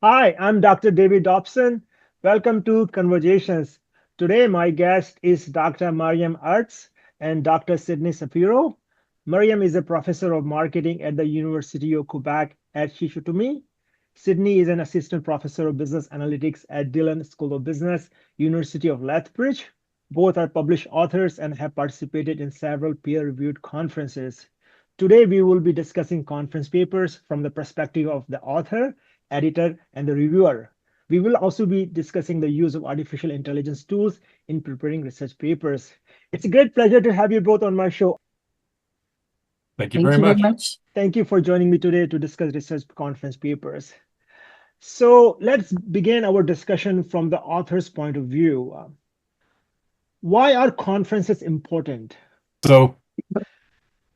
Hi, I'm Dr. David Dobson. Welcome to Conversations. Today, my guest is Dr. Myriam Ertz and Dr. Sidney Shapiro. Myriam is a professor of marketing at the University of Quebec at Chicoutimi. Sidney is an assistant professor of business analytics at Dillon School of Business, University of Lethbridge. Both are published authors and have participated in several peer-reviewed conferences. Today, we will be discussing conference papers from the perspective of the author, editor, and the reviewer. We will also be discussing the use of artificial intelligence tools in preparing research papers. It's a great pleasure to have you both on my show. Thank you Thank very you very much. much. Thank you for joining me today to discuss research conference papers. So let's begin our discussion from the author's point of view. Why are conferences important? So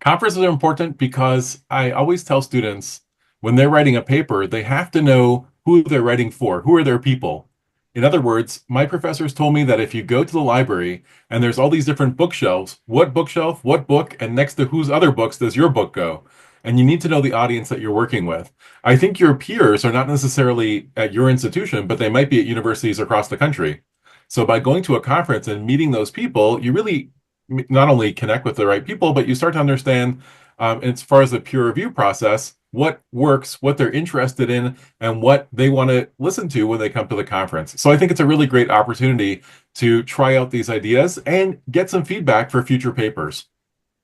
conferences are important because I always tell students when they're writing a paper, they have to know who they're writing for, who are their people. In other words, my professors told me that if you go to the library and there's all these different bookshelves, what bookshelf, what book, and next to whose other books does your book go? And you need to know the audience that you're working with. I think your peers are not necessarily at your institution, but they might be at universities across the country. So by going to a conference and meeting those people, you really not only connect with the right people, but you start to understand, as far as the peer review process, what works, what they're interested in, and what they want to listen to when they come to the conference. So I think it's a really great opportunity to try out these ideas and get some feedback for future papers.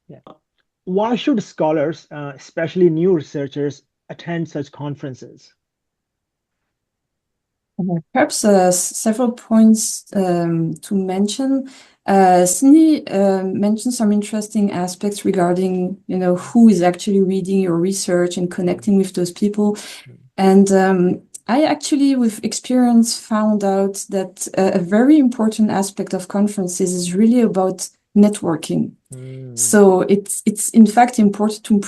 Yeah. Why should scholars, especially new researchers, attend such conferences? Perhaps several points to mention. Sidney mentioned some interesting aspects regarding, who is actually reading your research and connecting with those people. And I actually, with experience, found out that a very important aspect of conferences is really about networking. So it's in fact important to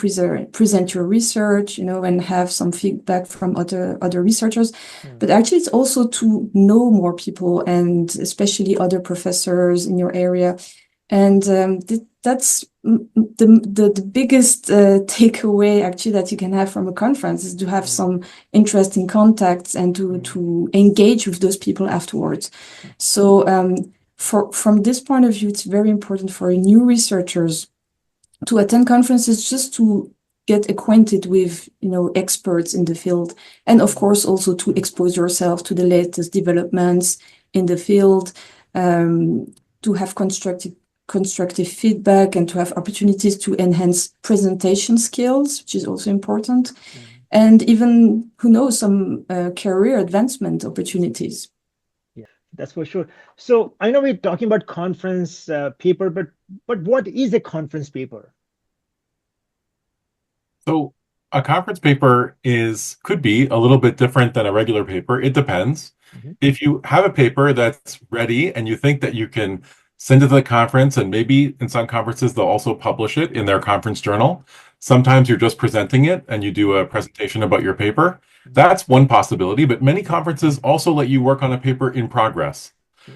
present your research, and have some feedback from other researchers. But actually, it's also to know more people and especially other professors in your area. And that's the biggest takeaway actually that you can have from a conference is to have some interesting contacts and to engage with those people afterwards. So from this point of view, it's very important for new researchers to attend conferences just to get acquainted with, experts in the field, and of course also to expose yourself to the latest developments in the field, to have constructive feedback and to have opportunities to enhance presentation skills, which is also important, and even, who knows, some career advancement opportunities. That's for sure. So I know we're talking about conference paper, but what is a conference paper? So a conference paper could be a little bit different than a regular paper. It depends. If you have a paper that's ready and you think that you can send it to the conference, and maybe in some conferences they'll also publish it in their conference journal. Sometimes you're just presenting it and you do a presentation about your paper. That's one possibility, but many conferences also let you work on a paper in progress.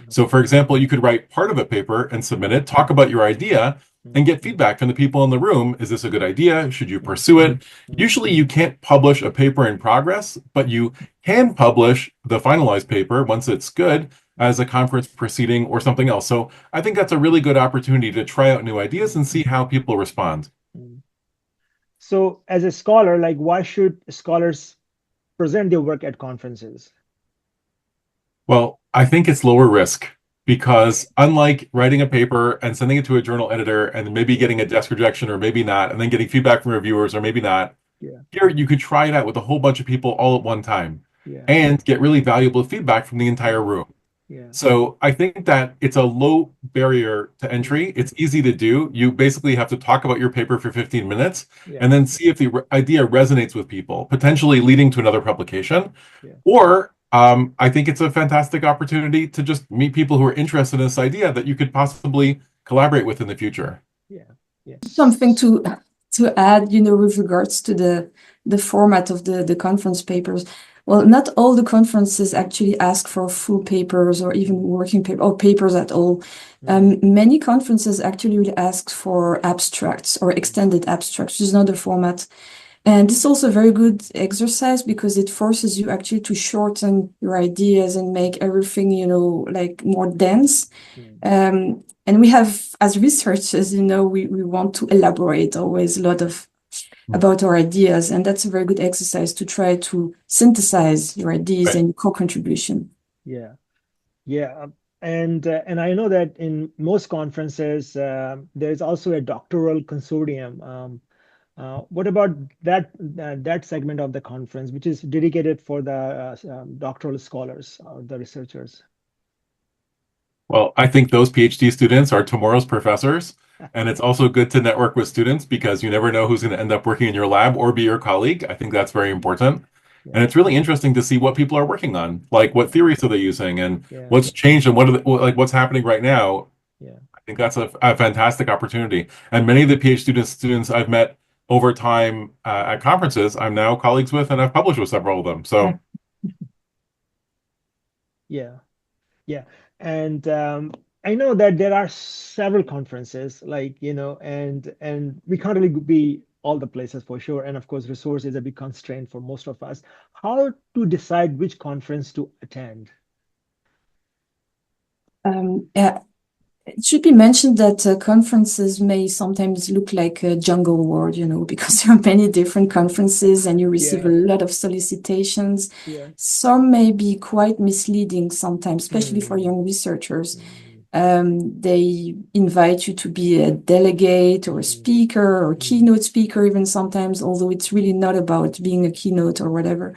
So for example, you could write part of a paper and submit it, talk about your idea, and get feedback from the people in the room. Is this a good idea? Should you pursue it? Usually you can't publish a paper in progress, but you can publish the finalized paper once it's good as a conference proceeding or something else. So I think that's a really good opportunity to try out new ideas and see how people respond. So as a scholar, like why should scholars present their work at conferences? Well, I think it's lower risk because unlike writing a paper and sending it to a journal editor and maybe getting a desk rejection or maybe not, and then getting feedback from reviewers or maybe not, here you could try it out with a whole bunch of people all at one time and get really valuable feedback from the entire room. So I think that it's a low barrier to entry. It's easy to do. You basically have to talk about your paper for 15 minutes and then see if the idea resonates with people, potentially leading to another publication. Or I think it's a fantastic opportunity to just meet people who are interested in this idea that you could possibly collaborate with in the future. Something to add, with regards to the format of the conference papers. Well, not all the conferences actually ask for full papers or even working paper or papers at all. Many conferences actually will ask for abstracts or extended abstracts, which is another format. And it's also a very good exercise because it forces you actually to shorten your ideas and make everything, like more dense. And we have, as researchers, we want to elaborate always a lot about our ideas. And that's a very good exercise to try to synthesize your ideas and co-contribution. Yeah. Yeah. And I know that in most conferences, there's also a doctoral consortium. What about that segment of the conference, which is dedicated for the doctoral scholars or the researchers? Well, I think those PhD students are tomorrow's professors. And it's also good to network with students because you never know who's going to end up working in your lab or be your colleague. I think that's very important. And it's really interesting to see what people are working on, like what theories are they using and what's changed and what's happening right now. I think that's a fantastic opportunity. And many of the PhD students I've met over time at conferences, I'm now colleagues with, and I've published with several of them. So, yeah. And I know that there are several conferences, and we can't really be all the places for sure. And of course, resource is a big constraint for most of us. How to decide which conference to attend? It should be mentioned that conferences may sometimes look like a jungle world, because there are many different conferences and you receive a lot of solicitations. Some may be quite misleading sometimes, especially for young researchers. They invite you to be a delegate or a speaker or keynote speaker even sometimes, although it's really not about being a keynote or whatever.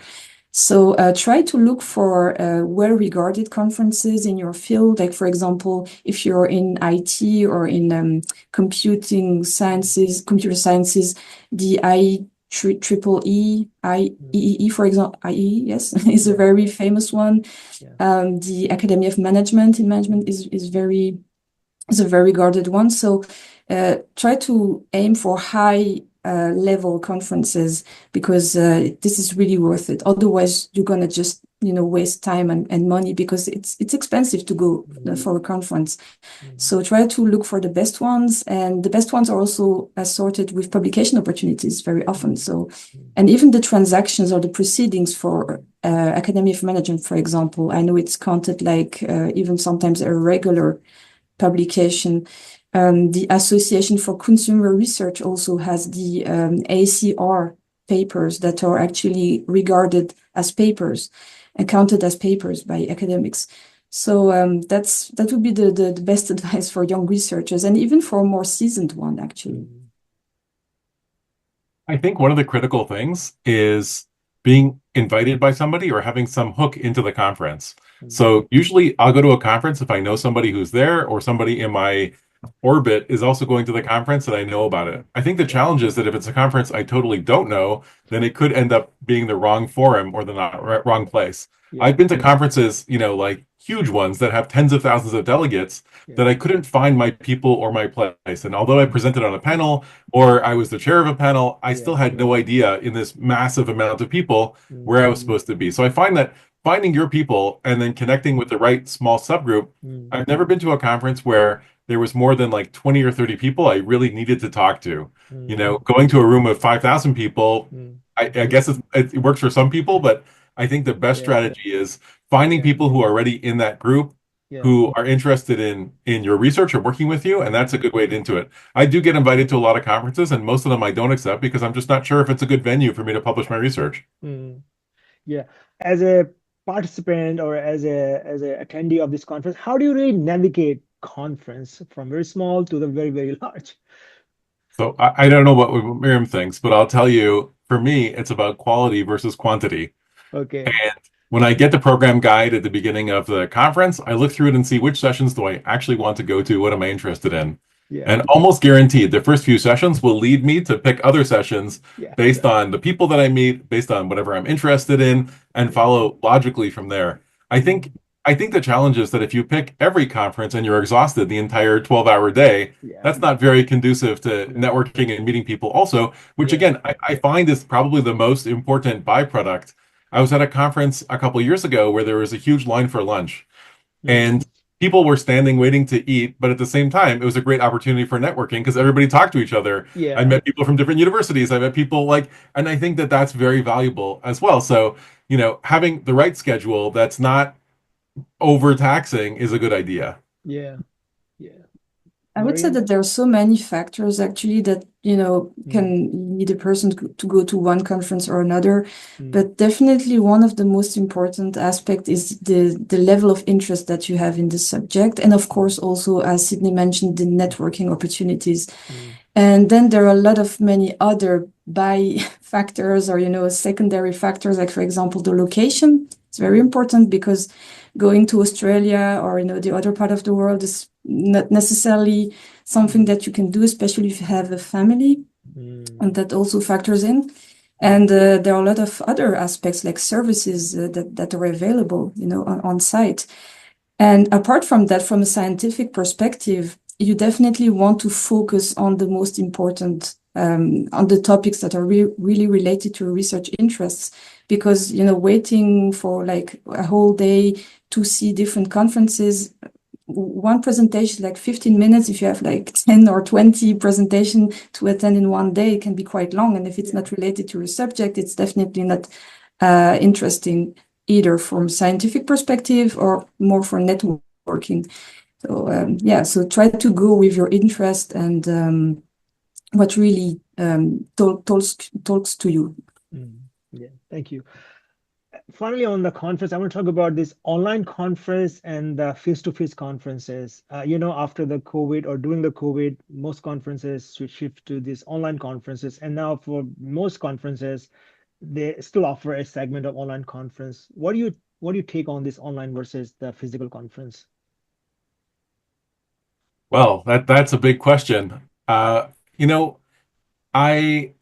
So try to look for well-regarded conferences in your field. Like, for example, if you're in IT or in computer sciences, the IEEE, for example, IEEE, yes, is a very famous one. The Academy of Management in Management is a very regarded one. So try to aim for high level conferences because this is really worth it. Otherwise, you're gonna just waste time and money because it's expensive to go for a conference. So try to look for the best ones, and the best ones are also assorted with publication opportunities very often. So, and even the transactions or the proceedings for Academy of Management, for example, I know it's counted like even sometimes a regular publication. The Association for Consumer Research also has the ACR papers that are actually regarded as papers and counted as papers by academics. So that would be the best advice for young researchers and even for a more seasoned one, actually. I think one of the critical things is being invited by somebody or having some hook into the conference. So usually I'll go to a conference if I know somebody who's there or somebody in my orbit is also going to the conference and I know about it. I think the challenge is that if it's a conference I totally don't know, then it could end up being the wrong forum or the wrong place. I've been to conferences, like huge ones that have tens of thousands of delegates that I couldn't find my people or my place. And although I presented on a panel or I was the chair of a panel, I still had no idea in this massive amount of people where I was supposed to be. So I find that finding your people and then connecting with the right small subgroup. I've never been to a conference where there was more than like 20 or 30 people I really needed to talk to. Going to a room of 5,000 people, I guess it works for some people, but I think the best strategy is finding people who are already in that group who are interested in your research or working with you, and that's a good way into it. I do get invited to a lot of conferences, and most of them I don't accept because I'm just not sure if it's a good venue for me to publish my research. Yeah, as a participant or as a attendee of this conference, how do you really navigate conference from very small to the very, very large? So I don't know what Myriam thinks, but I'll tell you, for me, it's about quality versus quantity. Okay. And when I get the program guide at the beginning of the conference, I look through it and see which sessions do I actually want to go to, what am I interested in? And almost guaranteed, the first few sessions will lead me to pick other sessions based on the people that I meet, based on whatever I'm interested in, and follow logically from there. I think the challenge is that if you pick every conference and you're exhausted the entire 12-hour day, that's not very conducive to networking and meeting people also, which again, I find is probably the most important byproduct. I was at a conference a couple of years ago where there was a huge line for lunch. And people were standing waiting to eat, but at the same time, it was a great opportunity for networking because everybody talked to each other. I Yeah. met people from different universities. I met people like, and I think that that's very valuable as well. So, having the right schedule that's not overtaxing is a good idea. Yeah. Yeah. I would say Myriam? that there are so many factors actually that, Mm, can lead a person to go to one conference or another. mm, But definitely one of the most important aspect is the level of interest that you have in the subject. And of mm, course, also, as Sydney mentioned, the networking opportunities. mm, And then there are a lot of many other by factors or, secondary factors, like, for example, the location. It's very mm, important because going to Australia or, the other part of the world is not necessarily something mm, that you can do, especially if you have a family, and mm, that also factors in. mm, And there are a lot of other aspects like services that are available, on site. And apart from that, from a scientific perspective, you definitely want to focus on the most important, on the topics that are really related to research interests, because, waiting for like a whole day to see different conferences, one presentation, like 15 minutes, if you have like 10 or 20 presentation to attend in one day, it can be quite long. And if it's yeah. not related to your subject, it's definitely not interesting either from scientific perspective or more for networking. So so try to go with your interest and what really talks to you. Mm, yeah. Thank you. Finally, on the conference, I want to talk about this online conference and the face-to-face conferences. After the COVID or during the COVID, most conferences should shift to these online conferences. And now for most conferences, they still offer a segment of online conference. What do you take on this online versus the physical conference? Well, that's a big question. You know, I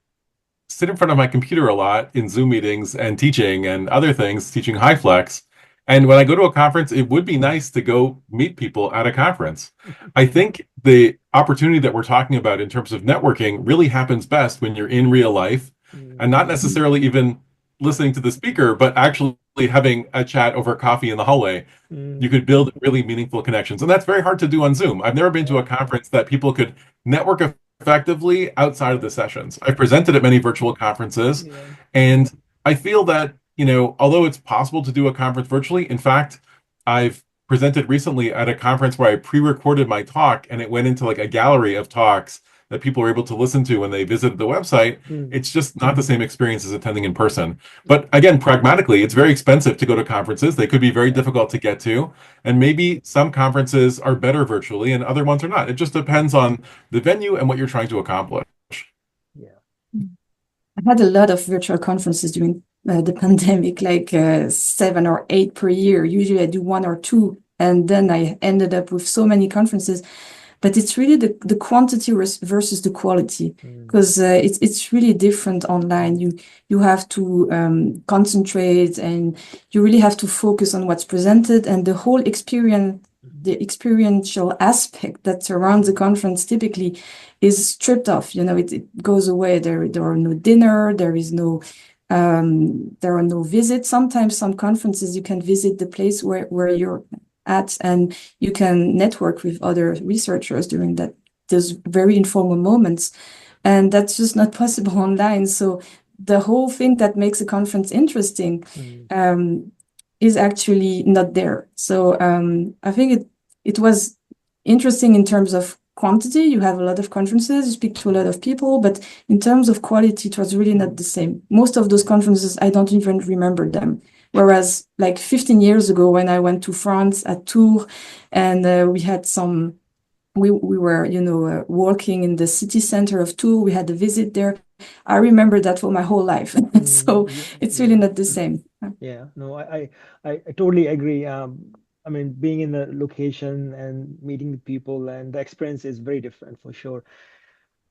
sit in front of my computer a lot in Zoom meetings and teaching and other things, teaching high flex. And when I go to a conference, it would be nice to go meet people at a conference. I think the opportunity that we're talking about in terms of networking really happens best when you're in real life and Mm, not necessarily even listening to the speaker, but actually having a chat over coffee in the hallway. You mm, could build really meaningful connections. And that's very hard to do on Zoom. I've never been to a yeah, conference that people could network effectively outside of yeah, the sessions. I've presented at many virtual conferences, yeah. and I feel that, although it's possible to do a conference virtually, in fact, I've presented recently at a conference where I pre-recorded my talk and it went into like a gallery of talks that people were able to listen to when they visited the website. Mm, It's just not the same experience as attending in person. But again, pragmatically, it's very expensive to go to conferences. They could be very yeah, difficult to get to. And maybe some conferences are better virtually and other ones are not. It just depends on the venue and what you're trying to accomplish. yeah. I had a lot of virtual conferences during the pandemic, like 7 or 8 per year. Usually I do one or two, and then I ended up with so many conferences. But it's really the quantity versus the quality, Mm, because it's really different online. You have to concentrate, and you really have to focus on what's presented, and the whole experience, mhm, the experiential aspect that surrounds the mm, conference typically is stripped off. It goes away. There are no dinner. There are no visits. Sometimes some conferences you can visit the place where you're at, and you can network with other researchers during those very informal moments, and that's just not possible online. So the whole thing that makes a conference interesting mm, um, is actually not there. So I think it was interesting in terms of quantity. You have a lot of conferences, you speak to a lot of people, but in terms of quality, it was really not mm, the same. Most of those yeah, conferences, I don't even remember them. Whereas like 15 years ago, when I went to France at Tours, and we were, walking in the city center of Tours, we had a visit there. I remember that for my whole life. mm, So yeah, it's really yeah. not the same. Yeah, no, I totally agree. I mean, being in the location and meeting the people and the experience is very different for sure.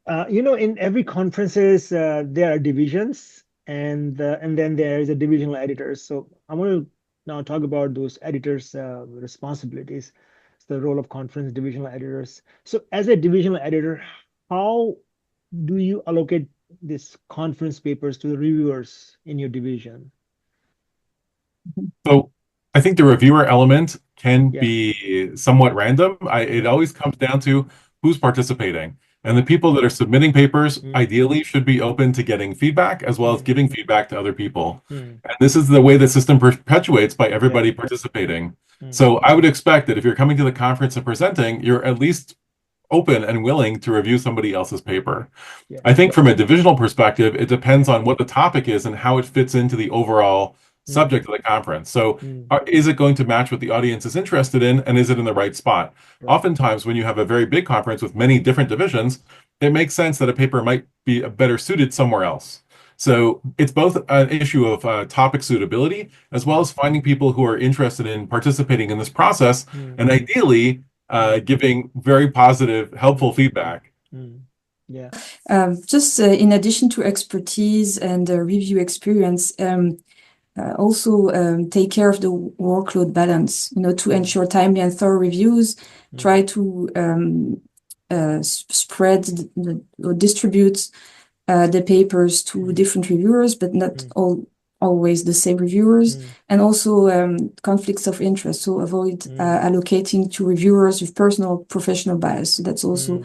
In every conferences, there are divisions, and then there is a divisional editors. So I want to now talk about those editors' responsibilities. It's the role of conference divisional editors. So as a divisional editor, how do you allocate this conference papers to the reviewers in your division? So I think the reviewer element can Yeah. be somewhat random. It always comes down to who's participating. And the people that are submitting papers ideally should be open to getting feedback as well as giving feedback to other people. And this is the way the system perpetuates by everybody participating. So I would expect that if you're coming to the conference and presenting, you're at least open and willing to review somebody else's paper. Yeah. I think from a divisional perspective, it depends on what the topic is and how it fits into the overall subject of the conference. So is it going to match what the audience is interested in, and is it in the right spot? Right. Oftentimes, when you have a very big conference with many different divisions, it makes sense that a paper might be better suited somewhere else. So it's both an issue of topic suitability as well as finding people who are interested in participating in this process and ideally giving very positive, helpful feedback. Yeah. Just in addition to expertise and review experience, also take care of the workload balance, to ensure timely and thorough reviews. Try to spread or distribute the papers to different reviewers, but not always the same reviewers, and also conflicts of interest. So avoid allocating to reviewers with personal professional bias. So that's also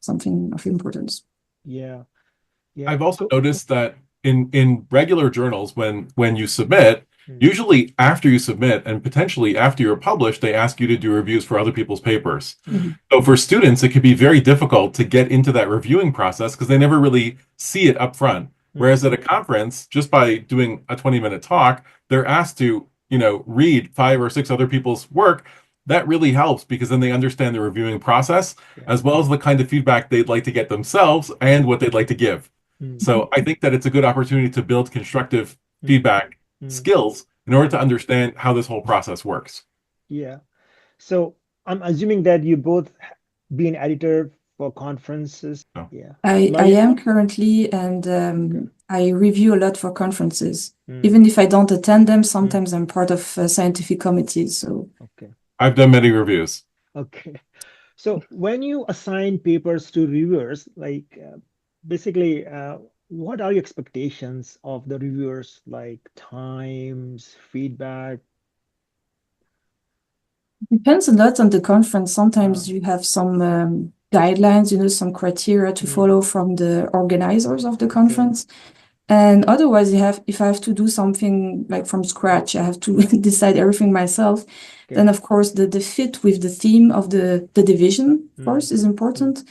something of importance. Yeah. I've also noticed that in regular journals, when you submit, usually after you submit and potentially after you're published, they ask you to do reviews for other people's papers. So for students, it can be very difficult to get into that reviewing process because they never really see it up front. Whereas at a conference, just by doing a 20-minute talk, they're asked to, read 5 or 6 other people's work. That really helps because then they understand the reviewing process as well as the kind of feedback they'd like to get themselves and what they'd like to give. So I think that it's a good opportunity to build constructive feedback skills in order to understand how this whole process works. Yeah. So I'm assuming that you both be an editor for conferences. Oh. Yeah. I am currently, and I review a lot for conferences. Even if I don't attend them, sometimes I'm part of scientific committees. So okay. I've done many reviews. Okay. So when you assign papers to reviewers, like basically, what are your expectations of the reviewers, like times, feedback? Depends a lot on the conference. Sometimes you have some guidelines, some criteria to follow from the organizers of the conference. And otherwise, if I have to do something like from scratch, I have to decide everything myself. Then, of course, the fit with the theme of the division, of course, is important.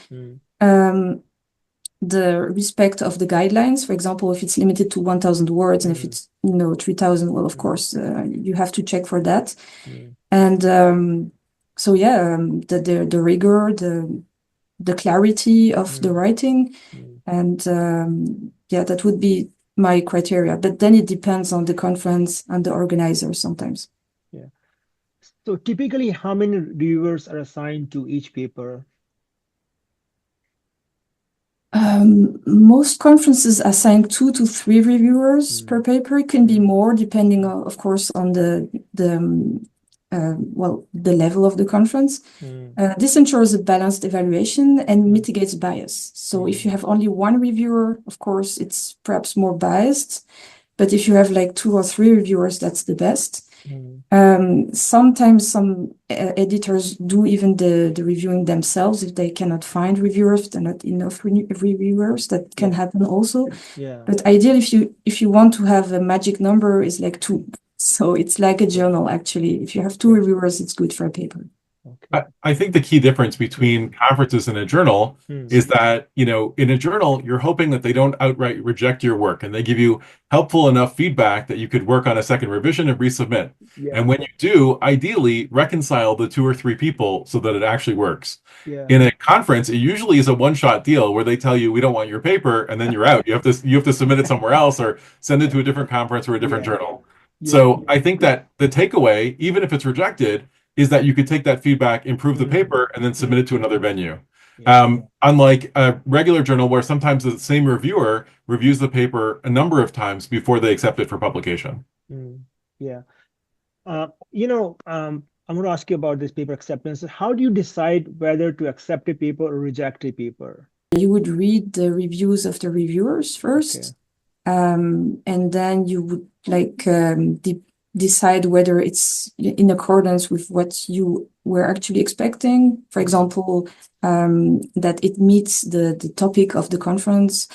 The respect of the guidelines, for example, if it's limited to 1,000 words and if it's 3,000, well, of course, you have to check for that. And so, the rigor, the clarity of the writing, and that would be my criteria. But then it depends on the conference and the organizer sometimes. Yeah. So typically, how many reviewers are assigned to each paper? Most conferences assign 2 to 3 reviewers per paper. It can be more depending, of course, on the level of the conference. This ensures a balanced evaluation and mitigates bias. So if you have only 1 reviewer, of course, it's perhaps more biased. But if you have like 2 or 3 reviewers, that's the best. Sometimes some editors do even the reviewing themselves if they cannot find reviewers, if there are not enough reviewers. That can happen also. But ideally, if you want to have a magic number, is like 2. So it's like a journal, actually. If you have 2 reviewers, it's good for a paper. I think the key difference between conferences and a journal is that, in a journal, you're hoping that they don't outright reject your work and they give you helpful enough feedback that you could work on a second revision and resubmit. And when you do, ideally reconcile the 2 or 3 people so that it actually works. In a conference, it usually is a one-shot deal where they tell you, we don't want your paper, and then you're out. You have to submit it somewhere else or send it to a different conference or a different journal. So I think that the takeaway, even if it's rejected, is that you could take that feedback, improve the paper, and then submit it to another venue. Unlike a regular journal where sometimes the same reviewer reviews the paper a number of times before they accept it for publication. Yeah. I'm going to ask you about this paper acceptance. How do you decide whether to accept a paper or reject a paper? You would read the reviews of the reviewers first. And then you would decide whether it's in accordance with what you were actually expecting. For example, that it meets the topic of the conference,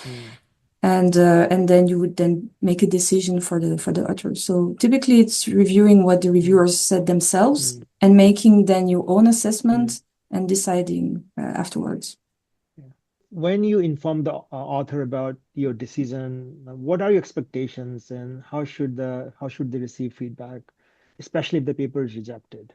and then you would then make a decision for the author. So typically, it's reviewing what the reviewers said themselves and making then your own assessment and deciding afterwards. When you inform the author about your decision, what are your expectations and how should they receive feedback, especially if the paper is rejected?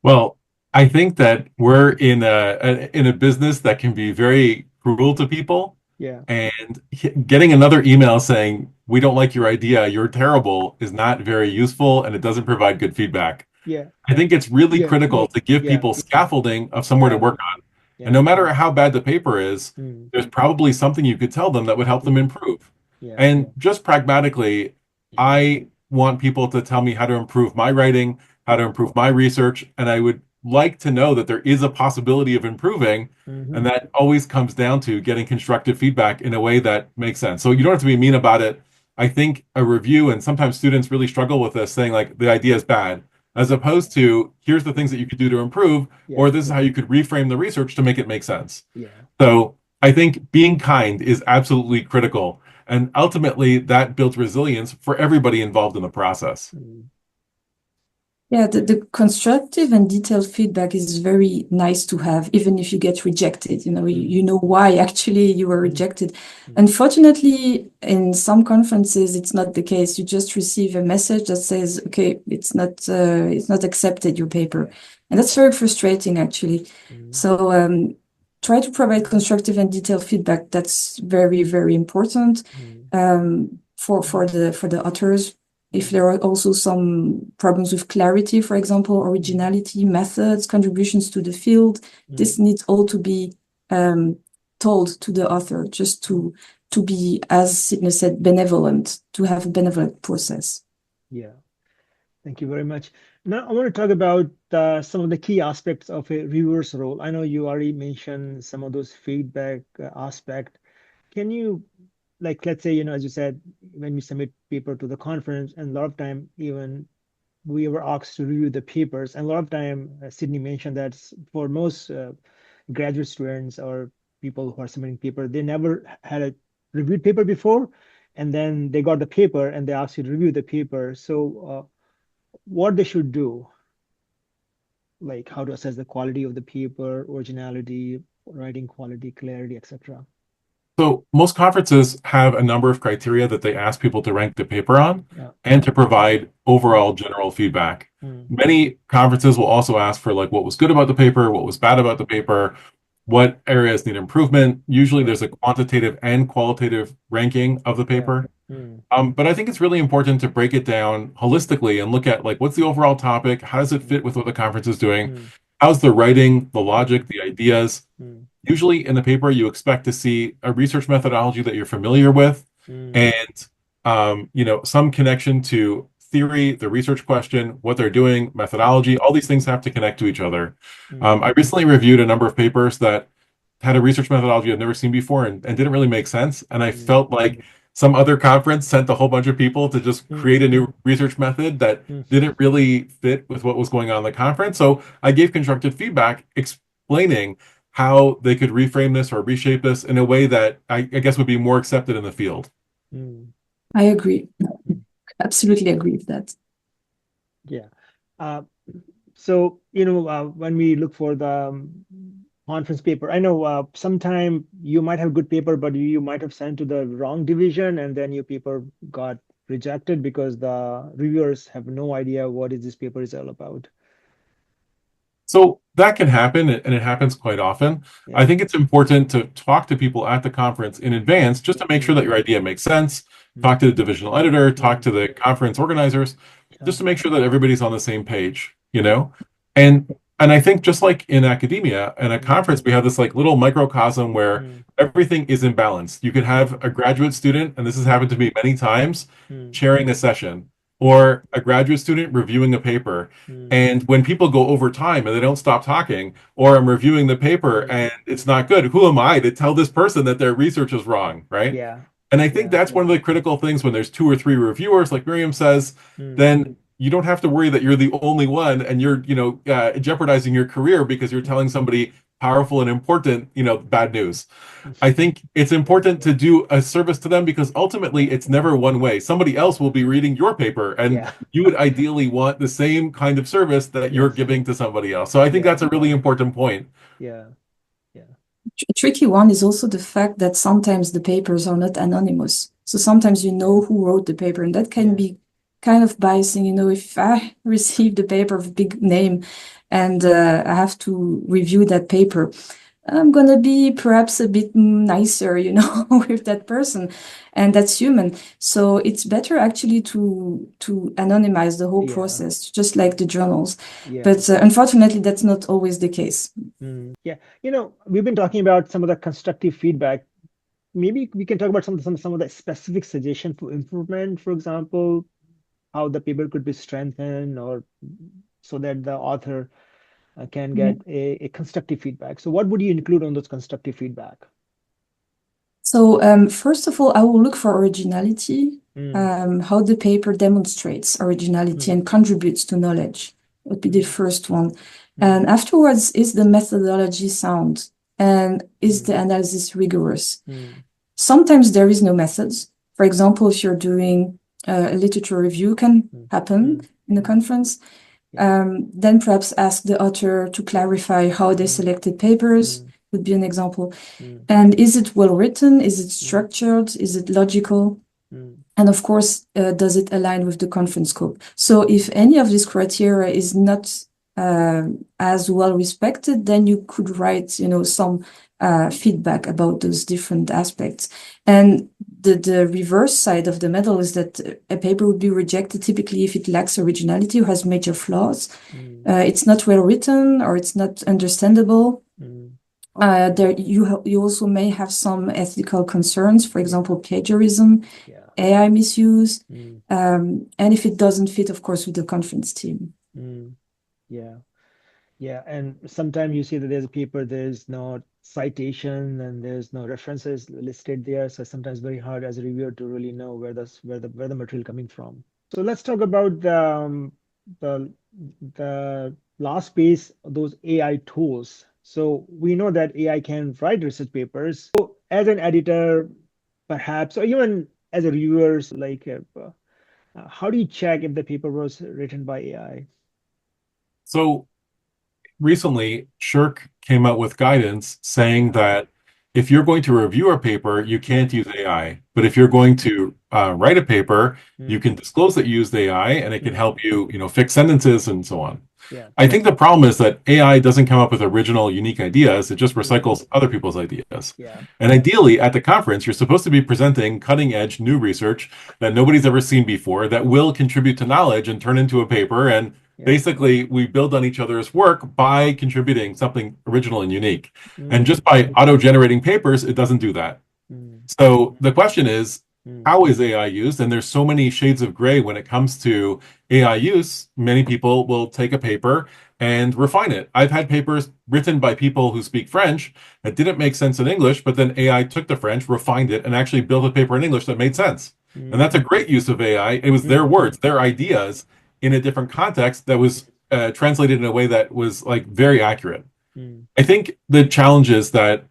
Well, I think that we're in a business that can be very cruel to people. Yeah. And getting another email saying, we don't like your idea, you're terrible, is not very useful and it doesn't provide good feedback. Yeah. I think it's really Yeah. critical to give Yeah. people scaffolding of somewhere to work on. And no matter how bad the paper is, there's probably something you could tell them that would help them improve. Yeah. And just pragmatically, I want people to tell me how to improve my writing, how to improve my research, and I would like to know that there is a possibility of improving, and that always comes down to getting constructive feedback in a way that makes sense. So you don't have to be mean about it. I think a review, and sometimes students really struggle with this, saying like the idea is bad, as opposed to here's the things that you could do to improve, or this is how you could reframe the research to make it make sense. So I think being kind is absolutely critical, and ultimately that builds resilience for everybody involved in the process. Yeah, the constructive and detailed feedback is very nice to have, even if you get rejected. You know why actually you were rejected. Unfortunately, in some conferences, it's not the case. You just receive a message that says, "Okay, it's not accepted, your paper," and that's very frustrating, actually. So try to provide constructive and detailed feedback. That's very, very important for the authors. If there are also some problems with clarity, for example, originality, methods, contributions to the field, this needs all to be told to the author, just to be, as Sidney said, benevolent, to have a benevolent process. Yeah, thank you very much. Now I want to talk about some of the key aspects of a reviewer's role. I know you already mentioned some of those feedback aspect. Can you, like, let's say, as you said, when we submit paper to the conference, and a lot of time even we were asked to review the papers, and a lot of time Sidney mentioned that for most graduate students or people who are submitting paper, they never had a reviewed paper before, and then they got the paper and they asked you to review the paper. So what they should do, like how to assess the quality of the paper, originality, writing quality, clarity, etc. So most conferences have a number of criteria that they ask people to rank the paper on and to provide overall general feedback. Many conferences will also ask for like what was good about the paper, what was bad about the paper, what areas need improvement. Usually there's a quantitative and qualitative ranking of the paper. But I think it's really important to break it down holistically and look at like what's the overall topic, how does it fit with what the conference is doing, how's the writing, the logic, the ideas. Usually in the paper, you expect to see a research methodology that you're familiar with and, some connection to theory, the research question, what they're doing, methodology, all these things have to connect to each other. I recently reviewed a number of papers that had a research methodology I've never seen before and didn't really make sense. And I felt like some other conference sent a whole bunch of people to just create a new research method that didn't really fit with what was going on in the conference. So I gave constructive feedback explaining how they could reframe this or reshape this in a way that I guess would be more accepted in the field. I agree. Absolutely agree with that. Yeah. So, when we look for the conference paper, I know sometime you might have good paper, but you might have sent to the wrong division and then your paper got rejected because the reviewers have no idea what is this paper is all about. So that can happen, and it happens quite often. I think it's important to talk to people at the conference in advance just to make sure that your idea makes sense. Talk to the divisional editor, talk to the conference organizers, just to make sure that everybody's on the same page, And I think just like in academia, in a conference, we have this like little microcosm where everything is in balance. You could have a graduate student, and this has happened to me many times, chairing a session, or a graduate student reviewing a paper. And when people go over time and they don't stop talking, or I'm reviewing the paper and it's not good, who am I to tell this person that their research is wrong, right? Yeah. And I think that's one of the critical things when there's 2 or 3 reviewers, like Myriam says, then you don't have to worry that you're the only one and you're, jeopardizing your career because you're telling somebody powerful and important, bad news. I think it's important to do a service to them because ultimately it's never one way. Somebody else will be reading your paper, and you would ideally want the same kind of service that you're giving to somebody else. So I think that's a really important point. Yeah. A tricky one is also the fact that sometimes the papers are not anonymous. So sometimes you know who wrote the paper, and that can be kind of biasing. If I receive the paper of a big name and I have to review that paper, I'm going to be perhaps a bit nicer, with that person, and that's human. So it's better actually to anonymize the whole process, just like the journals. But unfortunately, that's not always the case. Yeah. We've been talking about some of the constructive feedback. Maybe we can talk about some of the specific suggestions for improvement, for example, how the paper could be strengthened or so that the author can get a constructive feedback. So what would you include on those constructive feedback? So first of all, I will look for originality, how the paper demonstrates originality and contributes to knowledge. Would be the first one. And afterwards, is the methodology sound? And is the analysis rigorous? Sometimes there is no methods. For example, if you're doing a literature review, can happen in a conference. Then perhaps ask the author to clarify how they selected papers, would be an example. And is it well written? Is it structured? Is it logical? And of course, does it align with the conference scope? So if any of these criteria is not as well respected, then you could write, some feedback about those different aspects. And the reverse side of the medal is that a paper would be rejected typically if it lacks originality or has major flaws. It's not well written or it's not understandable. There you also may have some ethical concerns, for example, plagiarism, AI misuse, and if it doesn't fit, of course, with the conference team. Yeah, and sometimes you see that there's a paper, there's no citation and there's no references listed there. So sometimes very hard as a reviewer to really know where the material coming from. So let's talk about the last piece, those AI tools. So we know that AI can write research papers. So as an editor, perhaps, or even as a reviewer, how do you check if the paper was written by AI? So recently, SSHRC came out with guidance saying that if you're going to review a paper, you can't use AI. But if you're going to write a paper, you can disclose that you used AI, and it can help you, fix sentences and so on. I think the problem is that AI doesn't come up with original, unique ideas. It just recycles other people's ideas. And ideally, at the conference, you're supposed to be presenting cutting-edge new research that nobody's ever seen before that will contribute to knowledge and turn into a paper. And basically, we build on each other's work by contributing something original and unique. And just by auto-generating papers, it doesn't do that. So the question is, how is AI used? And there's so many shades of gray when it comes to AI use. Many people will take a paper and refine it. I've had papers written by people who speak French that didn't make sense in English, but then AI took the French, refined it, and actually built a paper in English that made sense. And that's a great use of AI. It was their words, their ideas in a different context that was translated in a way that was very accurate. I think the challenge is that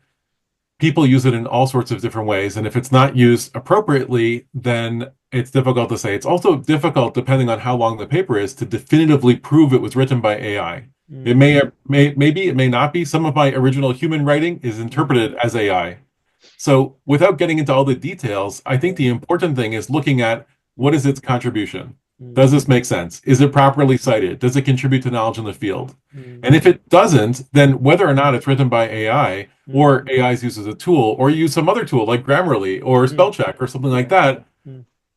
people use it in all sorts of different ways. And if it's not used appropriately, then it's difficult to say. It's also difficult, depending on how long the paper is, to definitively prove it was written by AI. It maybe it may not be. Some of my original human writing is interpreted as AI. So without getting into all the details, I think the important thing is looking at what is its contribution. Does this make sense? Is it properly cited? Does it contribute to knowledge in the field? And if it doesn't, then whether or not it's written by AI or AI is used as a tool, or you use some other tool like Grammarly or spell check or something like that,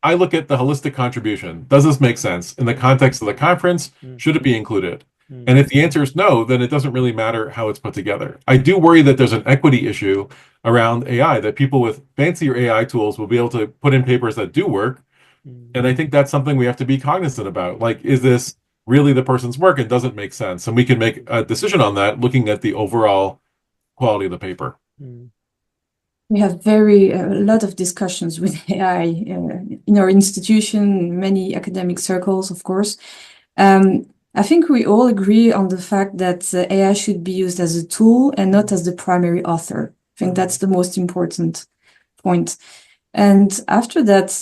I look at the holistic contribution. Does this make sense? In the context of the conference, should it be included? And if the answer is no, then it doesn't really matter how it's put together. I do worry that there's an equity issue around AI, that people with fancier AI tools will be able to put in papers that do work. And I think that's something we have to be cognizant about. Is this really the person's work? It doesn't make sense. And we can make a decision on that looking at the overall quality of the paper. We have a lot of discussions with AI in our institution, many academic circles, of course. I think we all agree on the fact that AI should be used as a tool and not as the primary author. I think that's the most important point. And after that,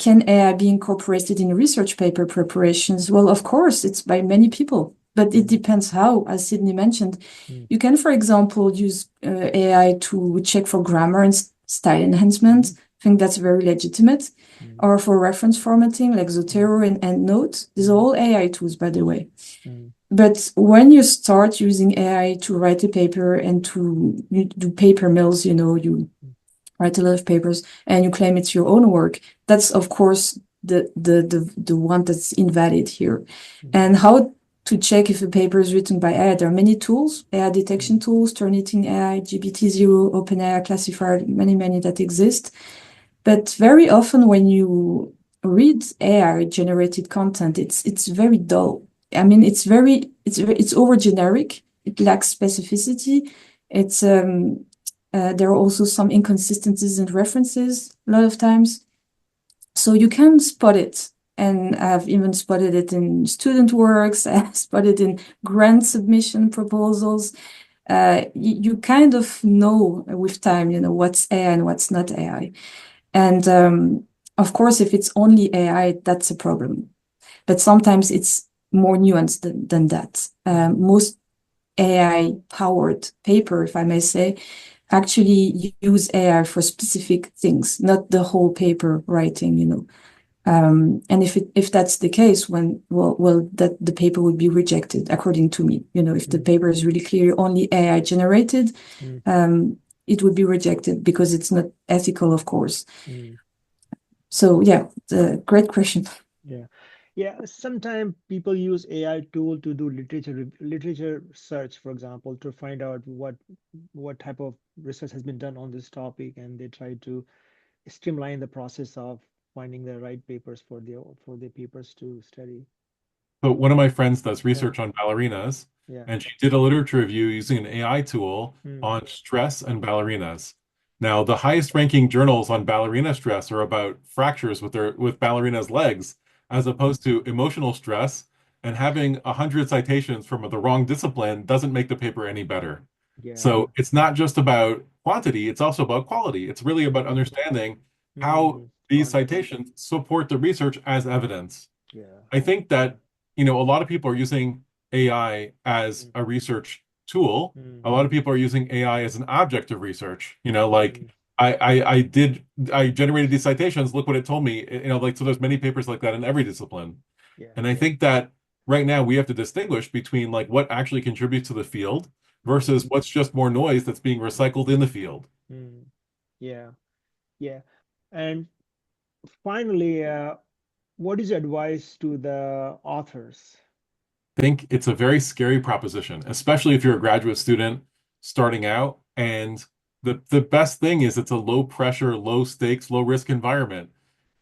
can AI be incorporated in research paper preparations? Well, of course, it's by many people, but it depends how, as Sidney mentioned. You can, for example, use AI to check for grammar and style enhancement. I think that's very legitimate. Or for reference formatting, like Zotero and EndNote. These are all AI tools, by the way. But when you start using AI to write a paper and to do paper mills, you write a lot of papers and you claim it's your own work, that's of course the one that's invalid here. And how to check if a paper is written by AI? There are many tools, AI detection tools, Turnitin AI, GPT-0, OpenAI classifier, many that exist. But very often when you read AI generated content, it's very dull. I mean, it's over generic. It lacks specificity. There are also some inconsistencies in references a lot of times. So you can spot it. And I've even spotted it in student works. I've spotted in grant submission proposals. You kind of know with time, what's AI and what's not AI. And of course, if it's only AI, that's a problem. But sometimes it's more nuanced than that. Most AI-powered paper, if I may say, actually use AI for specific things, not the whole paper writing, And if that's the case, that the paper would be rejected, according to me. If the paper is really clearly only AI generated, it would be rejected because it's not ethical, of course. So yeah, great question. Yeah, sometimes people use AI tool to do literature search, for example, to find out what type of research has been done on this topic, and they try to streamline the process of finding the right papers for the papers to study. So one of my friends does research on ballerinas, and she did a literature review using an AI tool on stress and ballerinas. Now, the highest ranking journals on ballerina stress are about fractures with ballerinas' legs, as opposed to emotional stress, and having 100 citations from the wrong discipline doesn't make the paper any better. So it's not just about quantity, it's also about quality. It's really about understanding how these citations support the research as evidence. I think that a lot of people are using AI as a research tool. A lot of people are using AI as an object of research. Like I generated these citations. Look what it told me. So there's many papers like that in every discipline. And I think that right now we have to distinguish between like what actually contributes to the field versus what's just more noise that's being recycled in the field. Yeah. And finally, what is your advice to the authors? I think it's a very scary proposition, especially if you're a graduate student starting out. And the best thing is it's a low pressure, low stakes, low risk environment.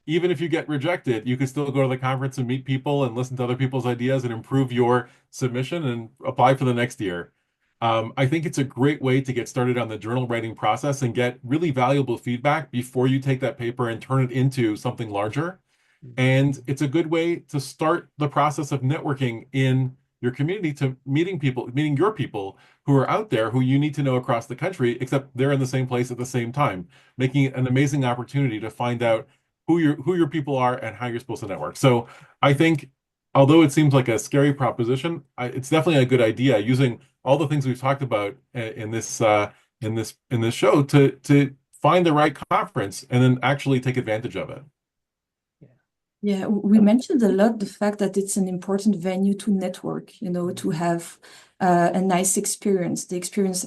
Even if you get rejected, you can still go to the conference and meet people and listen to other people's ideas and improve your submission and apply for the next year. I think it's a great way to get started on the journal writing process and get really valuable feedback before you take that paper and turn it into something larger. And it's a good way to start the process of networking in your community, to meeting your people who are out there who you need to know across the country, except they're in the same place at the same time, making it an amazing opportunity to find out who your people are and how you're supposed to network. So I think, although it seems like a scary proposition, it's definitely a good idea using all the things we've talked about in this show to find the right conference and then actually take advantage of it. Yeah, we mentioned a lot the fact that it's an important venue to network, to have a nice experience. The experience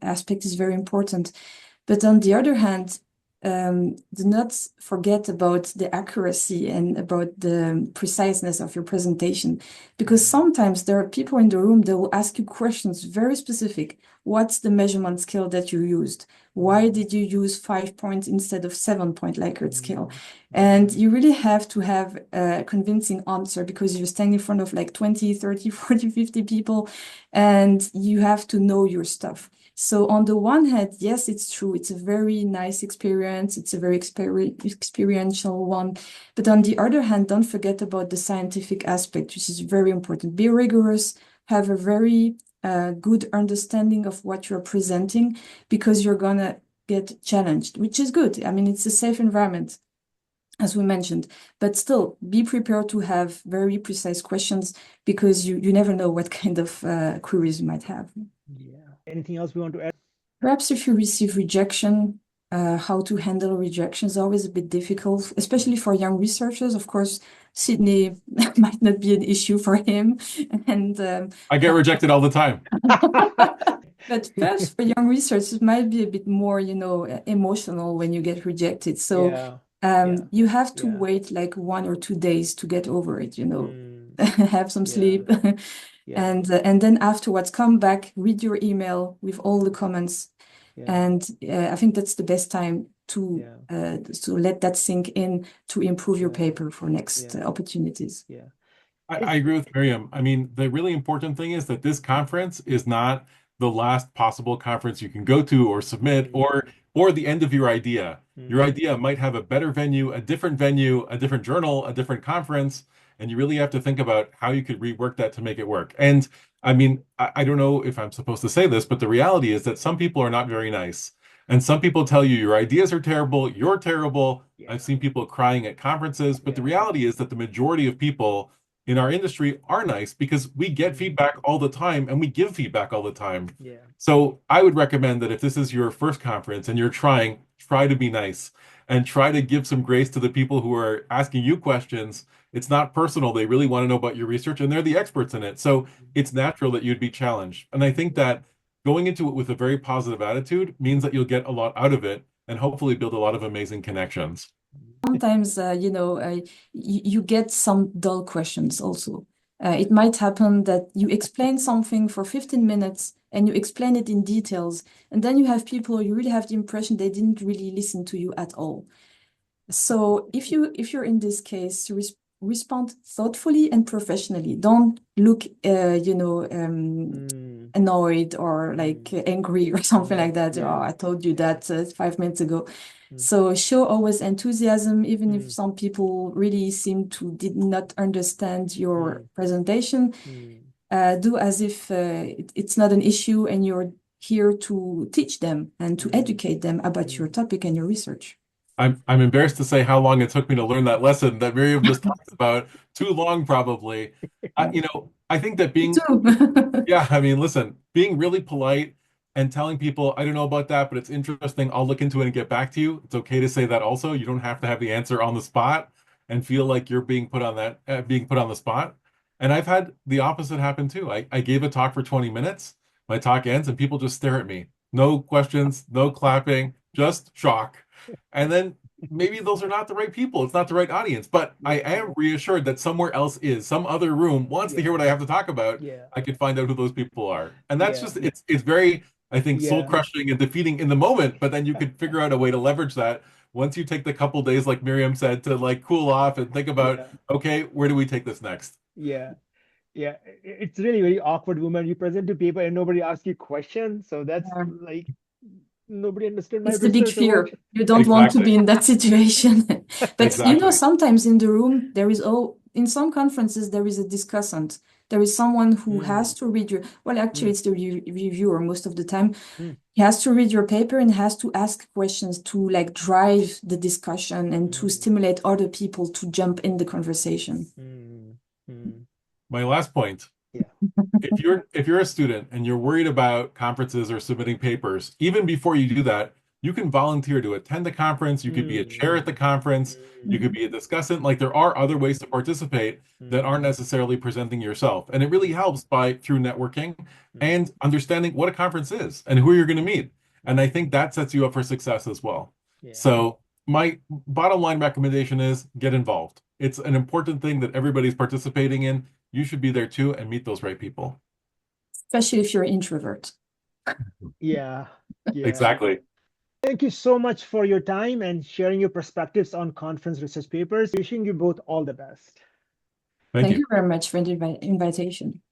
aspect is very important. But on the other hand, do not forget about the accuracy and about the preciseness of your presentation, because sometimes there are people in the room that will ask you questions very specific. What's the measurement scale that you used? Why did you use 5 points instead of 7 point Likert scale? And you really have to have a convincing answer, because you're standing in front of like 20, 30, 40, 50 people, and you have to know your stuff. So on the one hand, yes, it's true. It's a very nice experience. It's a very experiential one. But on the other hand, don't forget about the scientific aspect, which is very important. Be rigorous, have a very good understanding of what you're presenting, because you're going to get challenged, which is good. I mean, it's a safe environment, as we mentioned, but still be prepared to have very precise questions, because you never know what kind of queries you might have. Yeah. Anything else we want to add? Perhaps if you receive rejection, how to handle rejection is always a bit difficult, especially for young researchers. Of course, Sidney might not be an issue for him. And I get rejected all the time. but perhaps for young researchers, it might be a bit more, emotional when you get rejected. So you have to wait like 1 or 2 days to get over it, have some sleep. And then afterwards, come back, read your email with all the comments. And I think that's the best time to let that sink in, to improve your paper for next opportunities. I agree with Myriam. I mean, the really important thing is that this conference is not the last possible conference you can go to or submit, or the end of your idea. Your idea might have a better venue, a different journal, a different conference, and you really have to think about how you could rework that to make it work. And I mean, I don't know if I'm supposed to say this, but the reality is that some people are not very nice. And some people tell you your ideas are terrible, you're terrible. I've seen people crying at conferences, but the reality is that the majority of people in our industry are nice, because we get feedback all the time and we give feedback all the time. So I would recommend that if this is your first conference and you're try to be nice and try to give some grace to the people who are asking you questions. It's not personal. They really want to know about your research and they're the experts in it. So it's natural that you'd be challenged. And I think that going into it with a very positive attitude means that you'll get a lot out of it and hopefully build a lot of amazing connections. Sometimes, you get some dull questions also. It might happen that you explain something for 15 minutes and you explain it in details, and then you have people, you really have the impression they didn't really listen to you at all. So if you're in this case, respond thoughtfully and professionally. Don't look, annoyed or like angry or something like that. Oh, I told you that 5 minutes ago. So show always enthusiasm, even if some people really did not understand your presentation. Do as if it's not an issue and you're here to teach them and to educate them about your topic and your research. I'm embarrassed to say how long it took me to learn that lesson that Myriam just talked about. Too long, probably. I think that being really polite and telling people, I don't know about that, but it's interesting. I'll look into it and get back to you. It's okay to say that also. You don't have to have the answer on the spot and feel like you're being put on the spot. And I've had the opposite happen too. I gave a talk for 20 minutes. My talk ends and people just stare at me. No questions, no clapping, just shock. And then maybe those are not the right people. It's not the right audience, but I am reassured that somewhere else is, some other room wants to hear what I have to talk about. I could find out who those people are. And that's just, it's very, I think, soul crushing and defeating in the moment, but then you could figure out a way to leverage that once you take the couple days, like Myriam said, to like cool off and think about, okay, where do we take this next? Yeah, it's really very awkward when you present to people and nobody asks you questions. So that's like, nobody understood my research. It's the big fear. You don't want to be in that situation. But sometimes in the room, in some conferences, there is a discussant. There is someone who has to read it's the reviewer most of the time. He has to read your paper and has to ask questions to like drive the discussion and to stimulate other people to jump in the conversation. My last point. If you're a student and you're worried about conferences or submitting papers, even before you do that, you can volunteer to attend the conference. You could be a chair at the conference. You could be a discussant. Like there are other ways to participate that aren't necessarily presenting yourself. And it really helps through networking and understanding what a conference is and who you're going to meet. And I think that sets you up for success as well. So my bottom line recommendation is get involved. It's an important thing that everybody's participating in. You should be there too and meet those right people. Especially if you're an introvert. Exactly. Thank you so much for your time and sharing your perspectives on conference research papers. Wishing you both all the best. Thank you very much for the invitation.